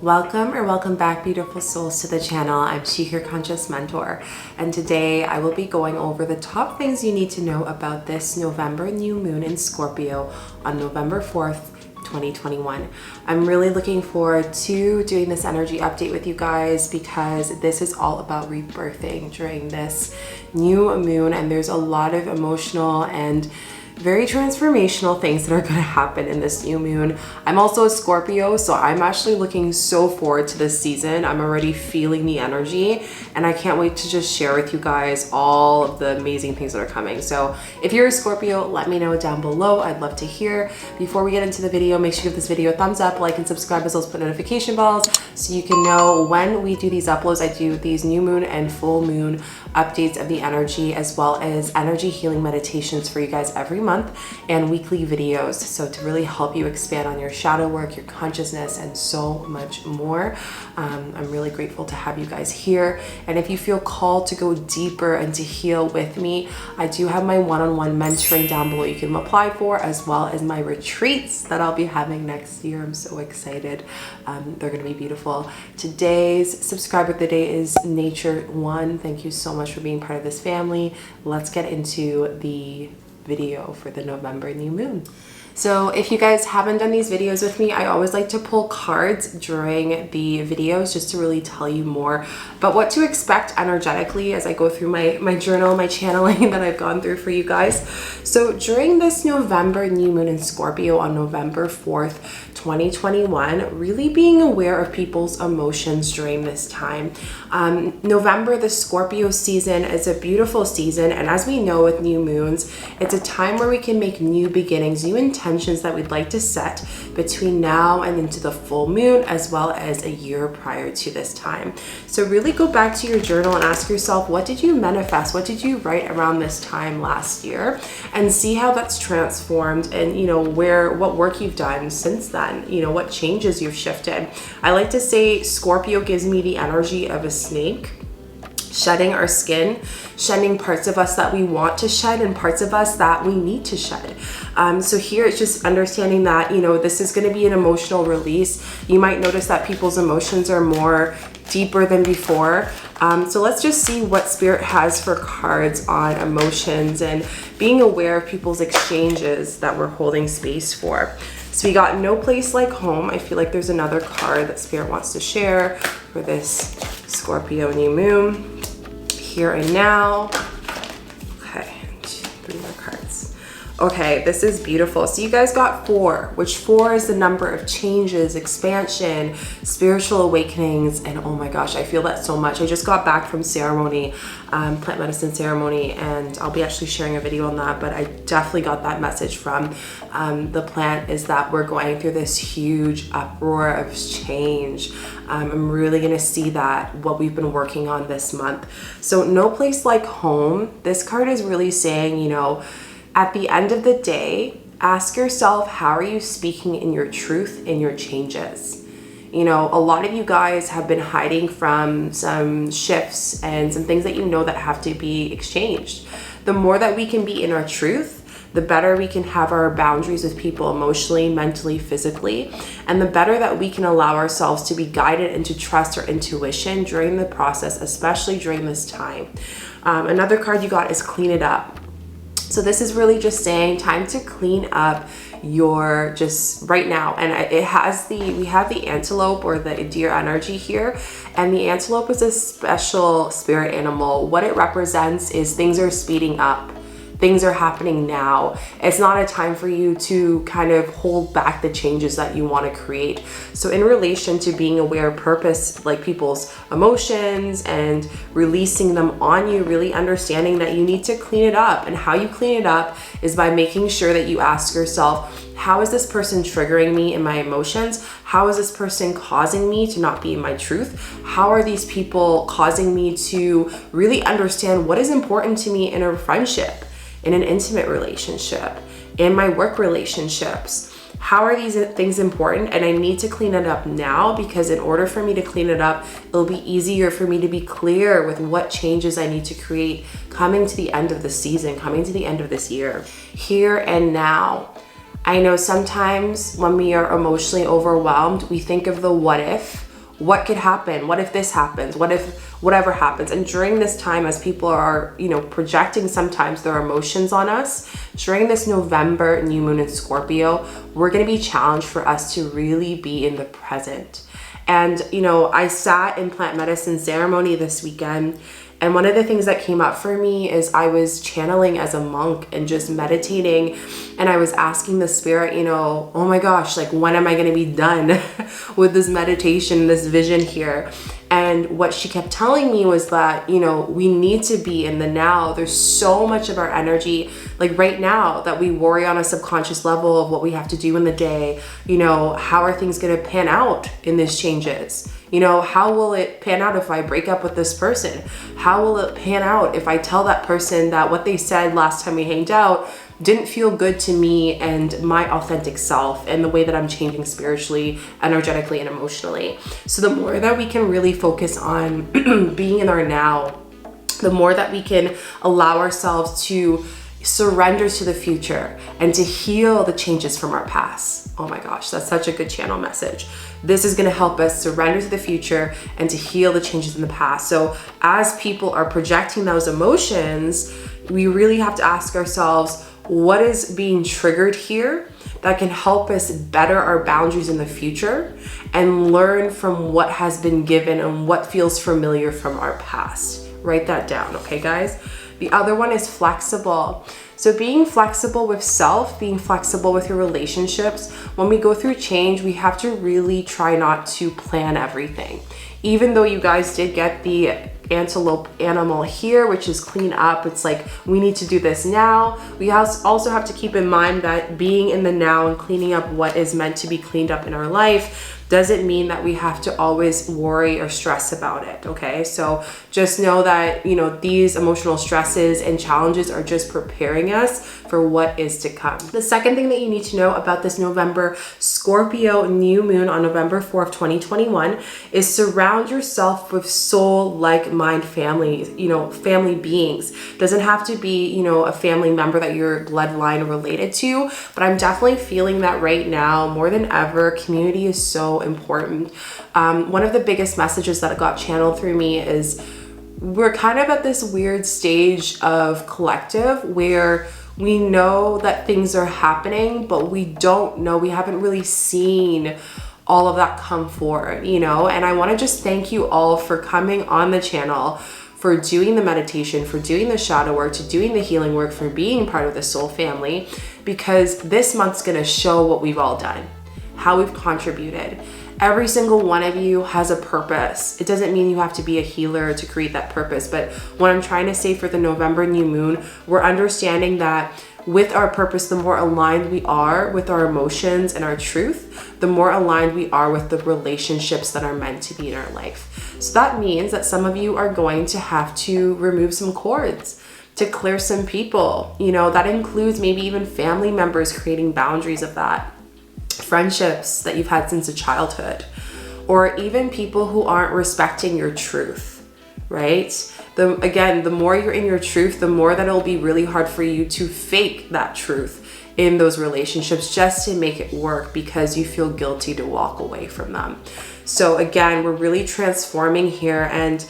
Welcome or welcome back, beautiful souls, to the channel. I'm Chica, your conscious mentor, and today I will be going over the top things you need to know about this November new moon in Scorpio on November 4th, 2021. I'm really looking forward to doing this energy update with you guys because this is all about rebirthing during this new moon, and there's a lot of emotional and very transformational things that are going to happen in this new moon. I'm also a Scorpio, so I'm actually looking so forward to this season. I'm already feeling the energy and I can't wait to just share with you guys all of the amazing things that are coming. So if you're a Scorpio, let me know down below. I'd love to hear. Before we get into the video, make sure you give this video a thumbs up, like and subscribe, as well as put notification bells so you can know when we do these uploads. I do these new moon and full moon updates of the energy, as well as energy healing meditations for you guys every month and weekly videos, so to really help you expand on your shadow work, your consciousness, and so much more. I'm really grateful to have you guys here, and if you feel called to go deeper and to heal with me, I do have my one-on-one mentoring down below you can apply for, as well as my retreats that I'll be having next year. I'm so excited. They're going to be beautiful. Today's subscriber of the day is Nature One. Thank you so much for being part of this family. Let's get into the video for the November new moon. So if you guys haven't done these videos with me, I always like to pull cards during the videos just to really tell you more about what to expect energetically as I go through my journal, my channeling that I've gone through for you guys. So during this November new moon in Scorpio on November 4th, 2021, really being aware of people's emotions during this time. November, the Scorpio season, is a beautiful season, and as we know with new moons, it's a time where we can make new beginnings, new intentions that we'd like to set between now and into the full moon, as well as a year prior to this time. So really go back to your journal and ask yourself, what did you manifest? What did you write around this time last year? And see how that's transformed, and what work you've done since then. What changes you've shifted. I like to say Scorpio gives me the energy of a snake, shedding our skin, shedding parts of us that we want to shed and parts of us that we need to shed. So here it's just understanding that, this is going to be an emotional release. You might notice that people's emotions are more deeper than before. So let's just see what Spirit has for cards on emotions and being aware of people's exchanges that we're holding space for. So we got No Place Like Home. I feel like there's another card that Spirit wants to share for this Scorpio new moon. Here and Now. Okay, 3 more cards. Okay, this is beautiful. So you guys got 4, which 4 is the number of changes, expansion, spiritual awakenings, and oh my gosh, I feel that so much. I just got back from ceremony, plant medicine ceremony, and I'll be actually sharing a video on that, but I definitely got that message from the plant, is that we're going through this huge uproar of change. I'm really gonna see that, what we've been working on this month. So No Place Like Home, this card is really saying, at the end of the day, ask yourself, how are you speaking in your truth, in your changes? A lot of you guys have been hiding from some shifts and some things that that have to be exchanged. The more that we can be in our truth, the better we can have our boundaries with people emotionally, mentally, physically, and the better that we can allow ourselves to be guided into trust or intuition during the process, especially during this time. Another card you got is Clean It Up. So this is really just saying time to clean up your just right now. And we have the antelope or the deer energy here, and the antelope is a special spirit animal. What it represents is things are speeding up. Things are happening now. It's not a time for you to kind of hold back the changes that you want to create. So in relation to being aware of purpose, like people's emotions and releasing them on you, really understanding that you need to clean it up. And how you clean it up is by making sure that you ask yourself, how is this person triggering me in my emotions? How is this person causing me to not be in my truth? How are these people causing me to really understand what is important to me in a friendship, in an intimate relationship, in my work relationships? How are these things important? And I need to clean it up now, because in order for me to clean it up, it'll be easier for me to be clear with what changes I need to create coming to the end of the season, coming to the end of this year. Here and now. I know sometimes when we are emotionally overwhelmed, we think of the what if, what could happen? What if this happens? What if whatever happens? And during this time, as people are, projecting sometimes their emotions on us, during this November new moon in Scorpio, we're going to be challenged for us to really be in the present. And, I sat in plant medicine ceremony this weekend, and one of the things that came up for me is I was channeling as a monk and just meditating, and I was asking the spirit, oh my gosh, like, when am I going to be done with this meditation, this vision here? And what she kept telling me was that, we need to be in the now. There's so much of our energy, like right now, that we worry on a subconscious level of what we have to do in the day. How are things going to pan out in these changes? How will it pan out if I break up with this person? How will it pan out if I tell that person that what they said last time we hanged out didn't feel good to me and my authentic self and the way that I'm changing spiritually, energetically, and emotionally? So the more that we can really focus on being in our now, the more that we can allow ourselves to surrender to the future and to heal the changes from our past. Oh my gosh, that's such a good channel message. This is going to help us surrender to the future and to heal the changes in the past. So as people are projecting those emotions, we really have to ask ourselves, what is being triggered here that can help us better our boundaries in the future and learn from what has been given and what feels familiar from our past? Write that down, okay, guys? The other one is flexible. So being flexible with self, being flexible with your relationships. When we go through change, we have to really try not to plan everything. Even though you guys did get the antelope animal here, which is clean up, it's like we need to do this now. We also have to keep in mind that being in the now and cleaning up what is meant to be cleaned up in our life doesn't mean that we have to always worry or stress about it, okay? So just know that, these emotional stresses and challenges are just preparing us for what is to come. The second thing that you need to know about this November Scorpio new moon on November 4th, 2021 is surround yourself with soul-like mind families, family beings. Doesn't have to be, a family member that you're bloodline related to, but I'm definitely feeling that right now more than ever, community is so important. One of the biggest messages that got channeled through me is we're kind of at this weird stage of collective where we know that things are happening, but we don't know, we haven't really seen all of that come forward, and I want to just thank you all for coming on the channel, for doing the meditation, for doing the shadow work, to doing the healing work, for being part of the soul family, because this month's going to show what we've all done, how we've contributed. Every single one of you has a purpose. It doesn't mean you have to be a healer to create that purpose, but what I'm trying to say for the November new moon, we're understanding that with our purpose, the more aligned we are with our emotions and our truth, the more aligned we are with the relationships that are meant to be in our life. So that means that some of you are going to have to remove some cords, to clear some people. That includes maybe even family members, creating boundaries of that. Friendships that you've had since a childhood, or even people who aren't respecting your truth, right? The more you're in your truth, the more that it'll be really hard for you to fake that truth in those relationships just to make it work because you feel guilty to walk away from them. So again, we're really transforming here, and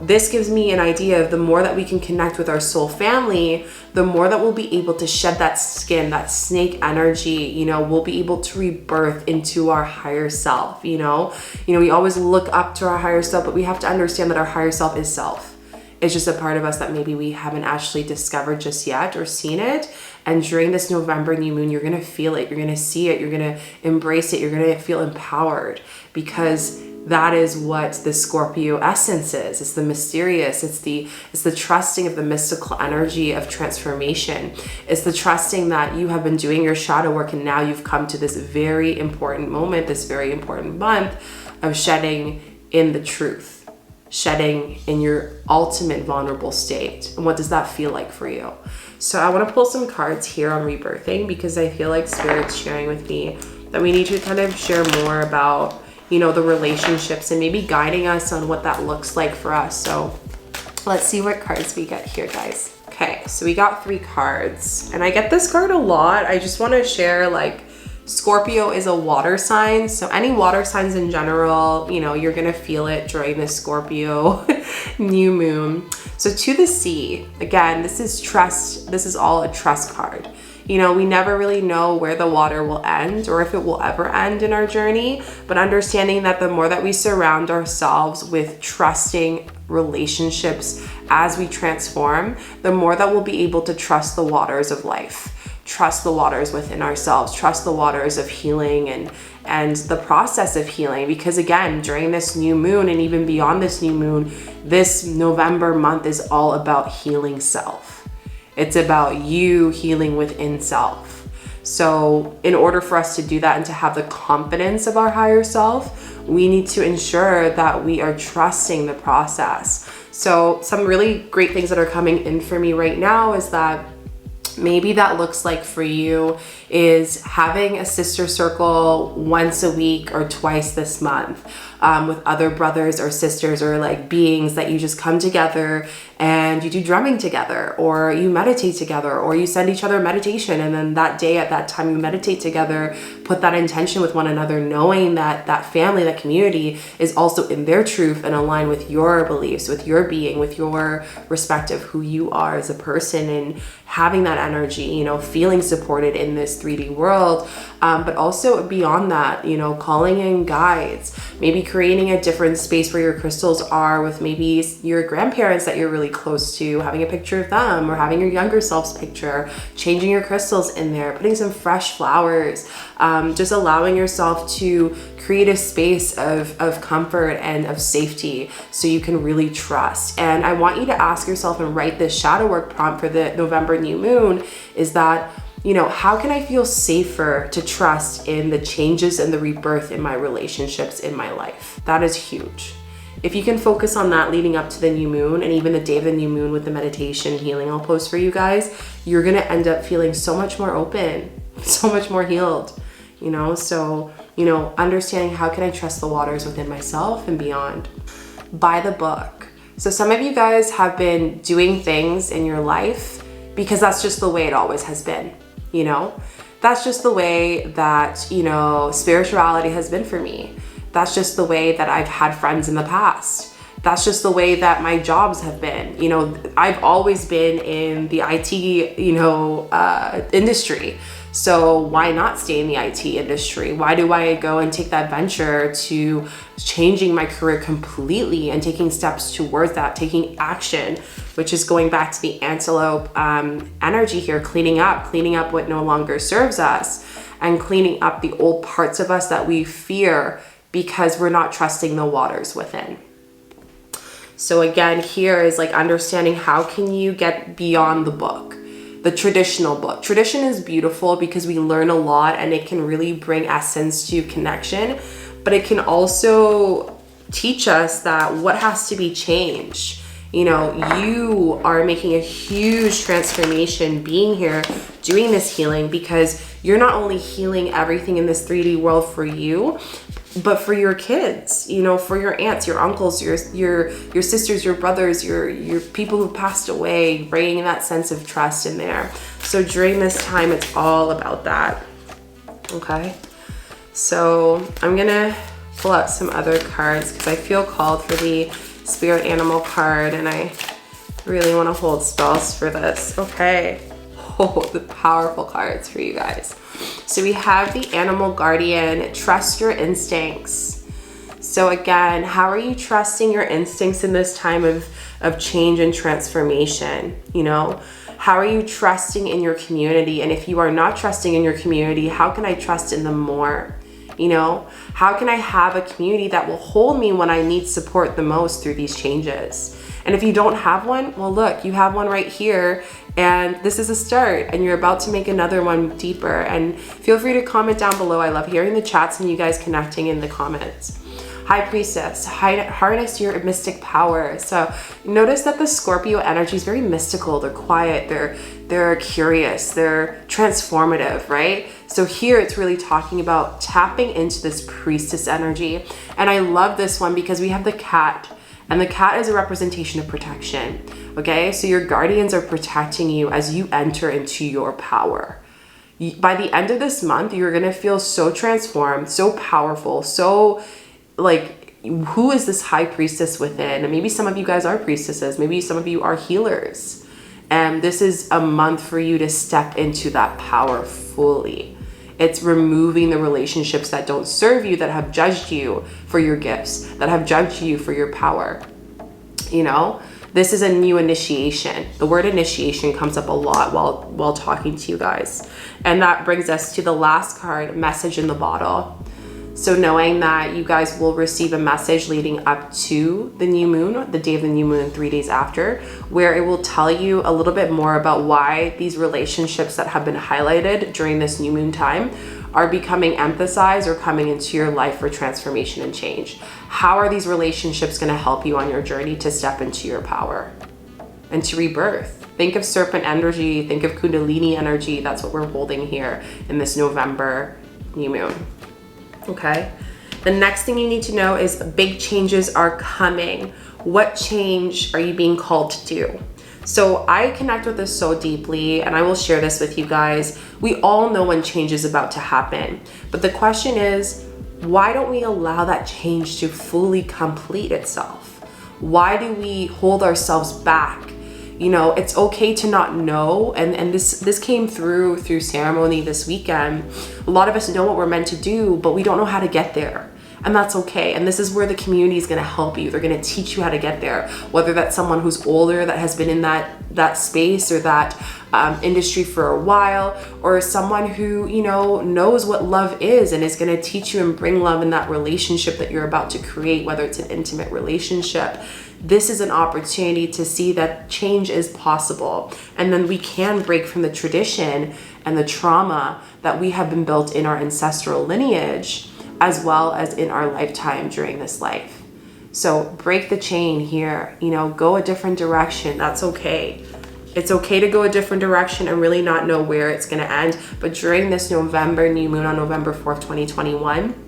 this gives me an idea of the more that we can connect with our soul family, the more that we'll be able to shed that skin, that snake energy, we'll be able to rebirth into our higher self, we always look up to our higher self, but we have to understand that our higher self is self. It's just a part of us that maybe we haven't actually discovered just yet or seen it. And during this November new moon, you're going to feel it, you're going to see it, you're going to embrace it, you're going to feel empowered, because that is what the Scorpio essence is. It's the mysterious, it's the trusting of the mystical energy of transformation. It's the trusting that you have been doing your shadow work and now you've come to this very important moment, this very important month of shedding in the truth, shedding in your ultimate vulnerable state. And what does that feel like for you? So I want to pull some cards here on rebirthing, because I feel like Spirit's sharing with me that we need to kind of share more about, the relationships and maybe guiding us on what that looks like for us. So let's see what cards we get here, guys. Okay, so we got 3 cards, and I get this card a lot. I just want to share Scorpio is a water sign, so any water signs in general, you know, you're gonna feel it during this Scorpio new moon. So to the sea, again, this is trust. This is all a trust card. You know, we never really know where the water will end or if it will ever end in our journey, but understanding that the more that we surround ourselves with trusting relationships as we transform, the more that we'll be able to trust the waters of life. Trust the waters within ourselves, trust the waters of healing and the process of healing. Because again, during this new moon and even beyond this new moon, this November month is all about healing self. It's about you healing within self. So in order for us to do that and to have the confidence of our higher self, we need to ensure that we are trusting the process. So some really great things that are coming in for me right now is that maybe that looks like for you is having a sister circle once a week or twice this month with other brothers or sisters or like beings that you just come together and you do drumming together, or you meditate together, or you send each other meditation, and then that day at that time you meditate together, put that intention with one another, knowing that that family, that community is also in their truth and aligned with your beliefs, with your being, with your respect of who you are as a person, and having that energy, you know, feeling supported in this 3D world. But also beyond that, you know, calling in guides, maybe creating a different space where your crystals are with maybe your grandparents that you're really close to, having a picture of them, or having your younger self's picture, changing your crystals in there, putting some fresh flowers, just allowing yourself to create a space of comfort and of safety so you can really trust. And I want you to ask yourself and write this shadow work prompt for the November new moon is that, you know, how can I feel safer to trust in the changes and the rebirth in my relationships in my life? That is huge. If you can focus on that leading up to the new moon, and even the day of the new moon with the meditation healing I'll post for you guys, you're gonna end up feeling so much more open, so much more healed, you know? So, you know, understanding how can I trust the waters within myself and beyond. Buy the book. So some of you guys have been doing things in your life because that's just the way it always has been, you know? That's just the way that, you know, spirituality has been for me. That's just the way that I've had friends in the past. That's just the way that my jobs have been. You know, I've always been in the IT, you know, industry. So why not stay in the IT industry? Why do I go and take that venture to changing my career completely and taking steps towards that, taking action, which is going back to the antelope energy here, cleaning up what no longer serves us and cleaning up the old parts of us that we fear because we're not trusting the waters within. So again, here is like understanding how can you get beyond the book, the traditional book. Tradition is beautiful because we learn a lot and it can really bring essence to connection, but it can also teach us that what has to be changed. You know, you are making a huge transformation being here, doing this healing, because you're not only healing everything in this 3D world for you, but for your kids, you know, for your aunts, your uncles, your sisters, your brothers, your people who passed away, bringing that sense of trust in there. So during this time, it's all about that. Okay. So I'm gonna pull out some other cards because I feel called for the spirit animal card and I really want to hold spells for this. Okay. Oh, the powerful cards for you guys. So we have the animal guardian, trust your instincts. So again, how are you trusting your instincts in this time of change and transformation? You know, how are you trusting in your community? And if you are not trusting in your community, how can I trust in them more? You know, how can I have a community that will hold me when I need support the most through these changes? And if you don't have one, well, look, you have one right here. And this is a start and you're about to make another one deeper. And feel free to comment down below. I love hearing the chats and you guys connecting in the comments. High Priestess, harness your mystic power. So notice that the Scorpio energy is very mystical. They're quiet, they're curious, they're transformative, right? So here it's really talking about tapping into this priestess energy. And I love this one because we have the cat. And the cat is a representation of protection, okay? So your guardians are protecting you as you enter into your power. By the end of this month, you're going to feel so transformed, so powerful, so like, who is this high priestess within? And maybe some of you guys are priestesses. Maybe some of you are healers. And this is a month for you to step into that power fully. It's removing the relationships that don't serve you, that have judged you for your gifts, that have judged you for your power. You know, this is a new initiation. The word initiation comes up a lot while talking to you guys. And that brings us to the last card, message in the bottle. So knowing that you guys will receive a message leading up to the new moon, the day of the new moon and 3 days after, where it will tell you a little bit more about why these relationships that have been highlighted during this new moon time are becoming emphasized or coming into your life for transformation and change. How are these relationships going to help you on your journey to step into your power and to rebirth? Think of serpent energy, think of kundalini energy. That's what we're holding here in this November new moon. Okay. The next thing you need to know is big changes are coming. What change are you being called to do? So I connect with this so deeply, and I will share this with you guys. We all know when change is about to happen, but the question is, why don't we allow that change to fully complete itself? Why do we hold ourselves back? You know, it's okay to not know. And this came through ceremony this weekend. A lot of us know what we're meant to do, but we don't know how to get there. And that's okay. And this is where the community is going to help you. They're going to teach you how to get there. Whether that's someone who's older that has been in that space or that industry for a while, or someone who, you know, knows what love is and is going to teach you and bring love in that relationship that you're about to create, whether it's an intimate relationship. This is an opportunity to see that change is possible. And then we can break from the tradition and the trauma that we have been built in our ancestral lineage, as well as in our lifetime during this life. So break the chain here, you know, go a different direction. That's okay. It's okay to go a different direction and really not know where it's going to end. But during this November new moon on November 4th, 2021,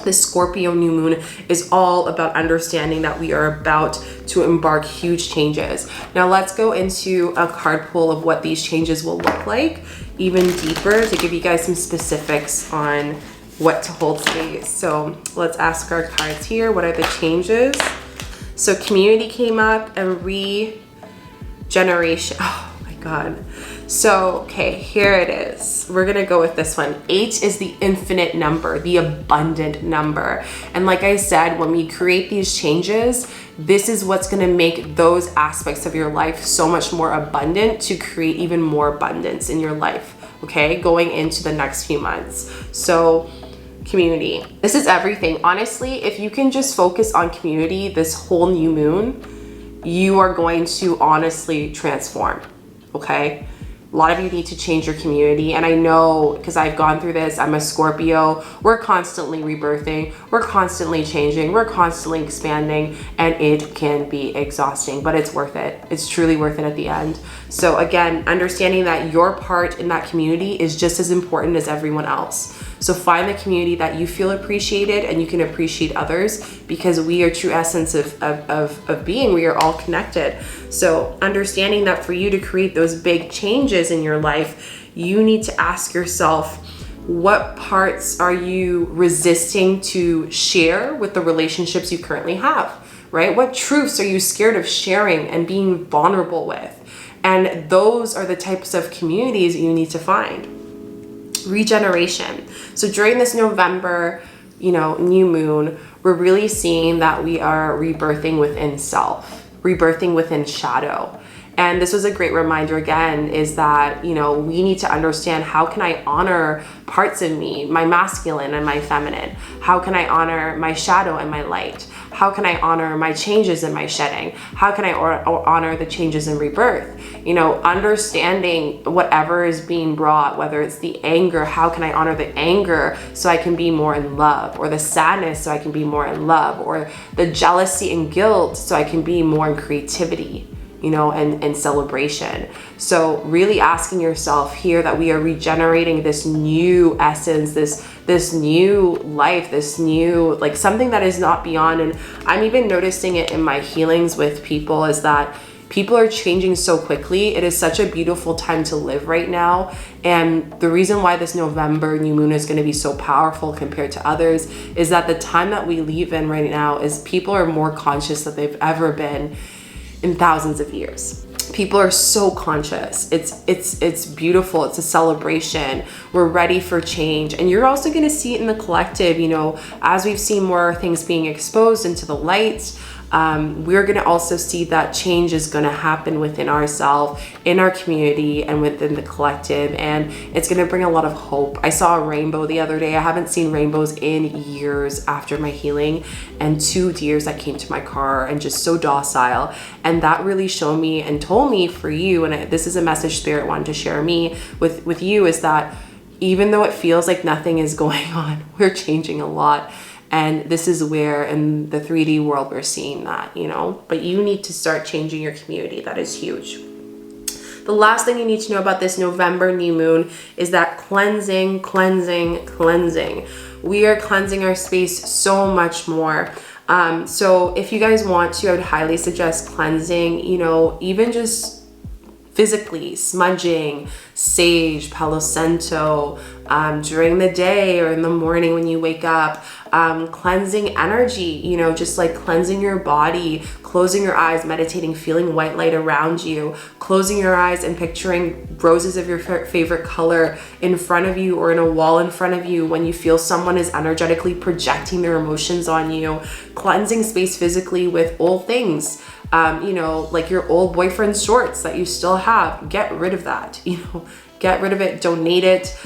the Scorpio new moon is all about understanding that we are about to embark huge changes. Now let's go into a card pull of what these changes will look like even deeper to give you guys some specifics on what to hold space. So let's ask our cards here. What are the changes? So community came up and regeneration. Oh my God. So, okay, here it is. We're gonna go with this one. 8 is the infinite number, the abundant number. And like I said, when we create these changes, this is what's gonna make those aspects of your life so much more abundant to create even more abundance in your life, okay, going into the next few months. So, community. This is everything. Honestly, if you can just focus on community this whole new moon, you are going to honestly transform, okay? A lot of you need to change your community. And I know, because I've gone through this, I'm a Scorpio, we're constantly rebirthing, we're constantly changing, we're constantly expanding, and it can be exhausting, but it's worth it. It's truly worth it at the end. So again, understanding that your part in that community is just as important as everyone else. So find the community that you feel appreciated and you can appreciate others, because we are true essence of being. We are all connected. So understanding that for you to create those big changes in your life, you need to ask yourself, what parts are you resisting to share with the relationships you currently have, right? What truths are you scared of sharing and being vulnerable with? And those are the types of communities you need to find. Regeneration. So during this November, you know, new moon, we're really seeing that we are rebirthing within self, rebirthing within shadow. And this was a great reminder again, is that, you know, we need to understand, how can I honor parts of me, my masculine and my feminine? How can I honor my shadow and my light? How can I honor my changes and my shedding? How can I honor the changes in rebirth? You know, understanding whatever is being brought, whether it's the anger, how can I honor the anger so I can be more in love? Or the sadness so I can be more in love? Or the jealousy and guilt so I can be more in creativity, you know, and celebration. So really asking yourself here that we are regenerating this new essence, this new life, this new, like, something that is not beyond. And I'm even noticing it in my healings with people, is that, People are changing so quickly. It is such a beautiful time to live right now. And the reason why this November new moon is going to be so powerful compared to others is that the time that we live in right now is people are more conscious than they've ever been in thousands of years. People are so conscious. It's beautiful. It's a celebration. We're ready for change. And you're also going to see it in the collective, you know, as we've seen more things being exposed into the light. We're going to also see that change is going to happen within ourselves, in our community, and within the collective. And it's going to bring a lot of hope. I saw a rainbow the other day. I haven't seen rainbows in years after my healing, and 2 deers that came to my car and just so docile. And that really showed me and told me for you, and this is a message Spirit wanted to share me with you, is that even though it feels like nothing is going on, we're changing a lot. And this is where in the 3D world we're seeing that, you know, but you need to start changing your community. That is huge. The last thing you need to know about this November new moon is that cleansing. We are cleansing our space so much more. So if you guys want to, I would highly suggest cleansing, you know, even just physically, smudging, sage, Palo Santo, during the day or in the morning when you wake up, cleansing energy, you know, just like cleansing your body, closing your eyes, meditating, feeling white light around you, closing your eyes and picturing roses of your favorite color in front of you or in a wall in front of you when you feel someone is energetically projecting their emotions on you, cleansing space physically with old things. You know, like your old boyfriend's shorts that you still have, get rid of that, you know, get rid of it, donate it,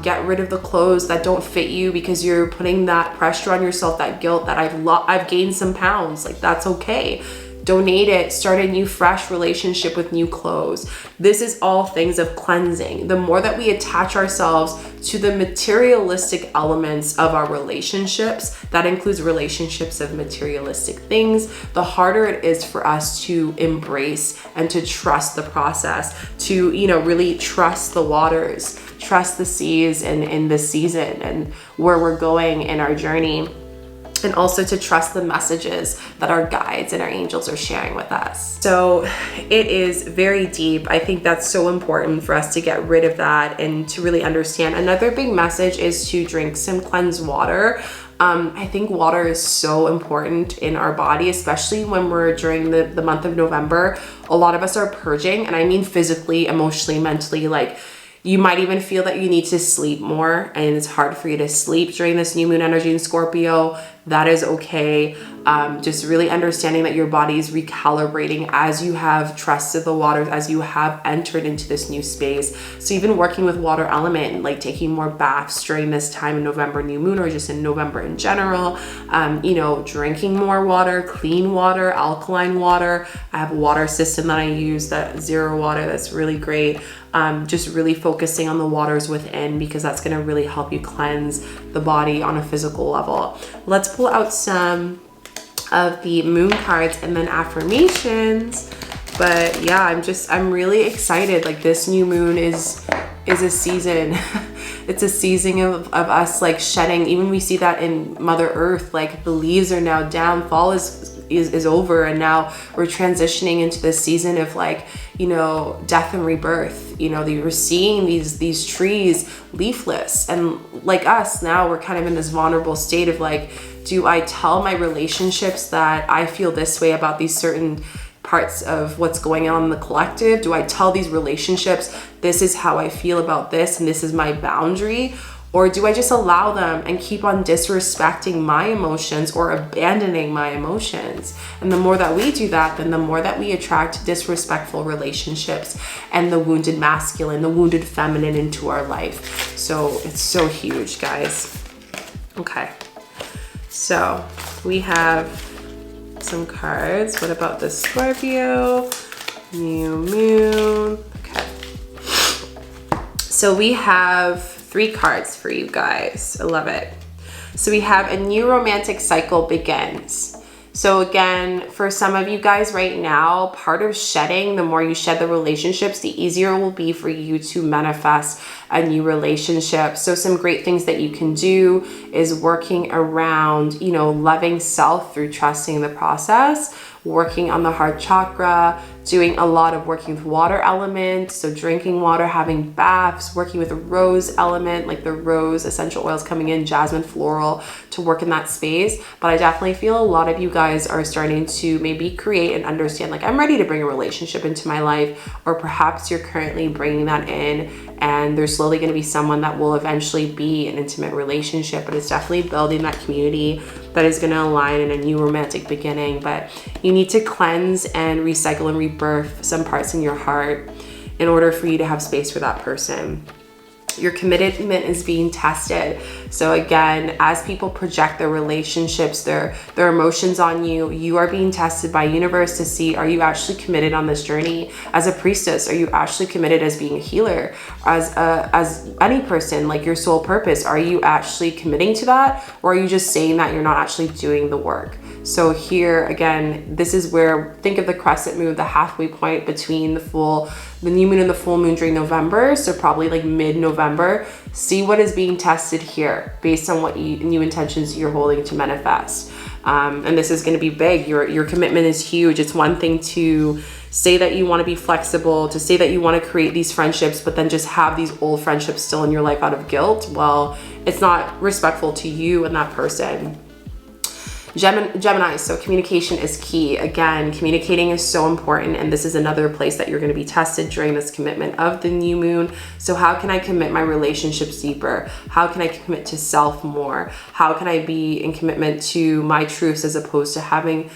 get rid of the clothes that don't fit you because you're putting that pressure on yourself, that guilt that I've gained some pounds, like that's okay. Donate it, start a new fresh relationship with new clothes. This is all things of cleansing. The more that we attach ourselves to the materialistic elements of our relationships, that includes relationships of materialistic things, the harder it is for us to embrace and to trust the process, to, you know, really trust the waters, trust the seas and in the season and where we're going in our journey. And also to trust the messages that our guides and our angels are sharing with us. So it is very deep. I think that's so important for us to get rid of that and to really understand. Another big message is to drink some cleansed water. I think water is so important in our body, especially when we're during the month of November. A lot of us are purging, and I mean physically, emotionally, mentally, like you might even feel that you need to sleep more and it's hard for you to sleep during this new moon energy in Scorpio. That is okay. Just really understanding that your body is recalibrating as you have trusted the waters, as you have entered into this new space. So even working with water element, like taking more baths during this time in November new moon or just in November in general, you know, drinking more water, clean water, alkaline water. I have a water system that I use, that zero water, that's really great. Just really focusing on the waters within because that's going to really help you cleanse the body on a physical level. Let's pull out some of the moon cards and then affirmations. But yeah, I'm really excited. Like this new moon is a season. It's a season of us like shedding. Even we see that in Mother Earth, like the leaves are now down, fall is over, and now we're transitioning into this season of like, you know, death and rebirth. You know, we're seeing these trees leafless, and like us now, we're kind of in this vulnerable state of like, do I tell my relationships that I feel this way about these certain parts of what's going on in the collective? Do I tell these relationships, this is how I feel about this and this is my boundary? Or do I just allow them and keep on disrespecting my emotions or abandoning my emotions? And the more that we do that, then the more that we attract disrespectful relationships and the wounded masculine, the wounded feminine into our life. So it's so huge, guys. Okay, so we have some cards. What about the Scorpio New Moon? Okay, so we have 3 cards for you guys. I love it. So we have a new romantic cycle begins. So again, for some of you guys right now, part of shedding, the more you shed the relationships, the easier it will be for you to manifest a new relationship. So some great things that you can do is working around, you know, loving self through trusting the process, working on the heart chakra, doing a lot of working with water element, so drinking water, having baths, working with the rose element, like the rose essential oils coming in, jasmine, floral, to work in that space. But I definitely feel a lot of you guys are starting to maybe create and understand, like, I'm ready to bring a relationship into my life, or perhaps you're currently bringing that in and there's slowly going to be someone that will eventually be an intimate relationship, but it's definitely building that community that is going to align in a new romantic beginning. But you need to cleanse and recycle and rebirth some parts in your heart in order for you to have space for that person. Your commitment is being tested. So again, as people project their relationships, their emotions on you, you are being tested by universe to see, are you actually committed on this journey? As a priestess, are you actually committed as being a healer? As any person, like your soul purpose, are you actually committing to that? Or are you just saying that you're not actually doing the work? So here again, this is where, think of the crescent moon, the halfway point between the new moon and the full moon during November. So probably like mid-November. See what is being tested here based on what new intentions you're holding to manifest. And this is going to be big. Your commitment is huge. It's one thing to say that you want to be flexible, to say that you want to create these friendships, but then just have these old friendships still in your life out of guilt. Well, it's not respectful to you and that person. Gemini, so communication is key. Again, communicating is so important, and this is another place that you're going to be tested during this commitment of the new moon. So how can I commit my relationships deeper? How can I commit to self more? How can I be in commitment to my truths as opposed to having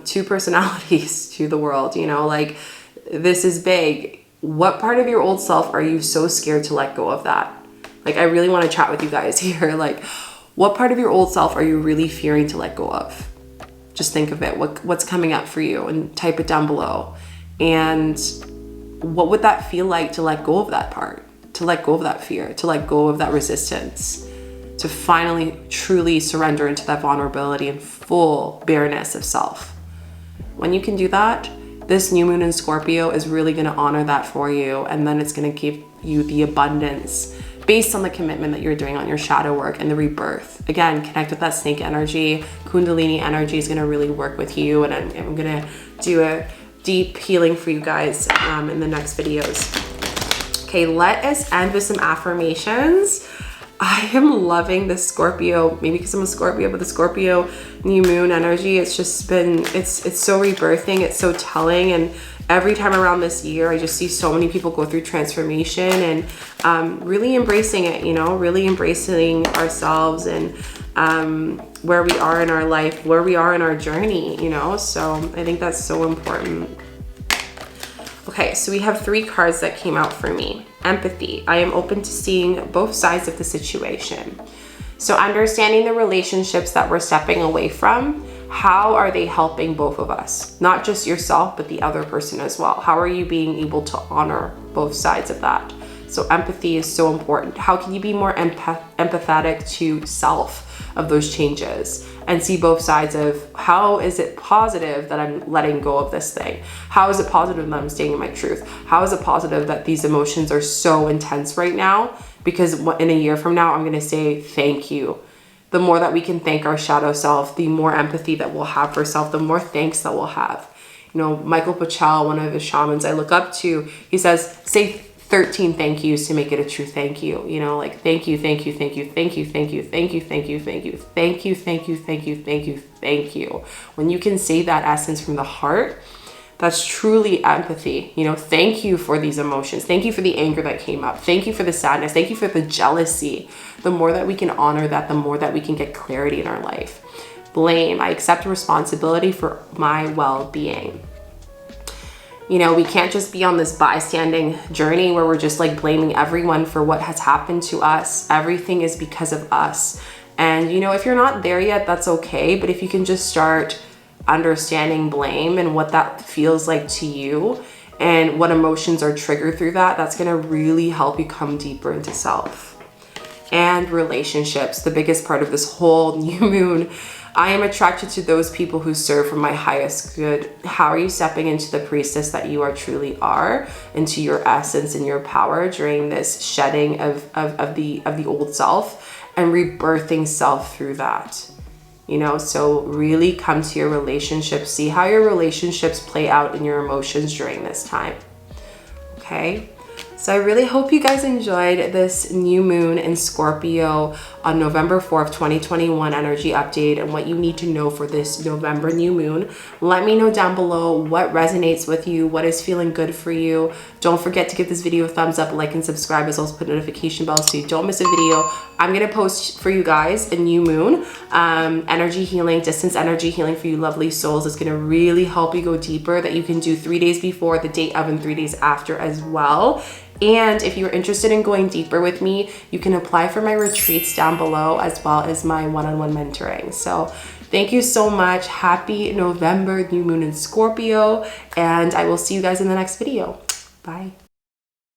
two personalities to the world? You know, like, this is big. What part of your old self are you so scared to let go of that? Like, I really want to chat with you guys here. Like, what part of your old self are you really fearing to let go of? Just think of it. What's coming up for you, and type it down below. And what would that feel like to let go of that part? To let go of that fear, to let go of that resistance, to finally truly surrender into that vulnerability and full bareness of self. When you can do that, this new moon in Scorpio is really going to honor that for you. And then it's going to give you the abundance based on the commitment that you're doing on your shadow work and the rebirth. Again, connect with that snake energy. Kundalini energy is going to really work with you. And I'm going to do a deep healing for you guys in the next videos. Okay, let us end with some affirmations. I am loving the Scorpio, maybe because I'm a Scorpio, but the Scorpio new moon energy, it's just been, it's so rebirthing, it's so telling. And every time around this year, I just see so many people go through transformation and really embracing it, you know, really embracing ourselves and where we are in our life, where we are in our journey, you know. So I think that's so important. Okay, so we have 3 cards that came out for me. Empathy. I am open to seeing both sides of the situation. So understanding the relationships that we're stepping away from, how are they helping both of us? Not just yourself, but the other person as well. How are you being able to honor both sides of that? So empathy is so important. How can you be more empathetic to self of those changes and see both sides of, how is it positive that I'm letting go of this thing? How is it positive that I'm staying in my truth? How is it positive that these emotions are so intense right now? Because in a year from now, I'm going to say thank you. The more that we can thank our shadow self, the more empathy that we'll have for self, the more thanks that we'll have. You know, Michael Pachel, one of the shamans I look up to, he says, say 13 thank yous to make it a true thank you. You know, like, thank you, thank you, thank you, thank you, thank you, thank you, thank you, thank you, thank you, thank you, thank you, thank you, thank you. When you can say that essence from the heart, that's truly empathy. You know, thank you for these emotions. Thank you for the anger that came up. Thank you for the sadness. Thank you for the jealousy. The more that we can honor that, the more that we can get clarity in our life. Blame. I accept responsibility for my well-being. You know, we can't just be on this bystanding journey where we're just like blaming everyone for what has happened to us. Everything is because of us. And, you know, if you're not there yet, that's okay. But if you can just start understanding blame and what that feels like to you and what emotions are triggered through that, that's going to really help you come deeper into self. And relationships, the biggest part of this whole new moon. I am attracted to those people who serve for my highest good. How are you stepping into the priestess that you are truly are, into your essence and your power during this shedding of the old self and rebirthing self through that? you know, so really come to your relationships, see how your relationships play out in your emotions during this time. Okay, so I really hope you guys enjoyed this new moon in Scorpio on November 4th, 2021 energy update and what you need to know for this November new moon. Let me know down below what resonates with you, what is feeling good for you. Don't forget to give this video a thumbs up, like, and subscribe, as well as put notification bells so you don't miss a video. I'm gonna post for you guys a new moon energy healing, distance energy healing for you lovely souls. It's gonna really help you go deeper, that you can do 3 days before, the date of, and 3 days after as well. And if you're interested in going deeper with me, you can apply for my retreats down below, as well as my one-on-one mentoring. So thank you so much. Happy November new moon in Scorpio, and I will see you guys in the next video. Bye.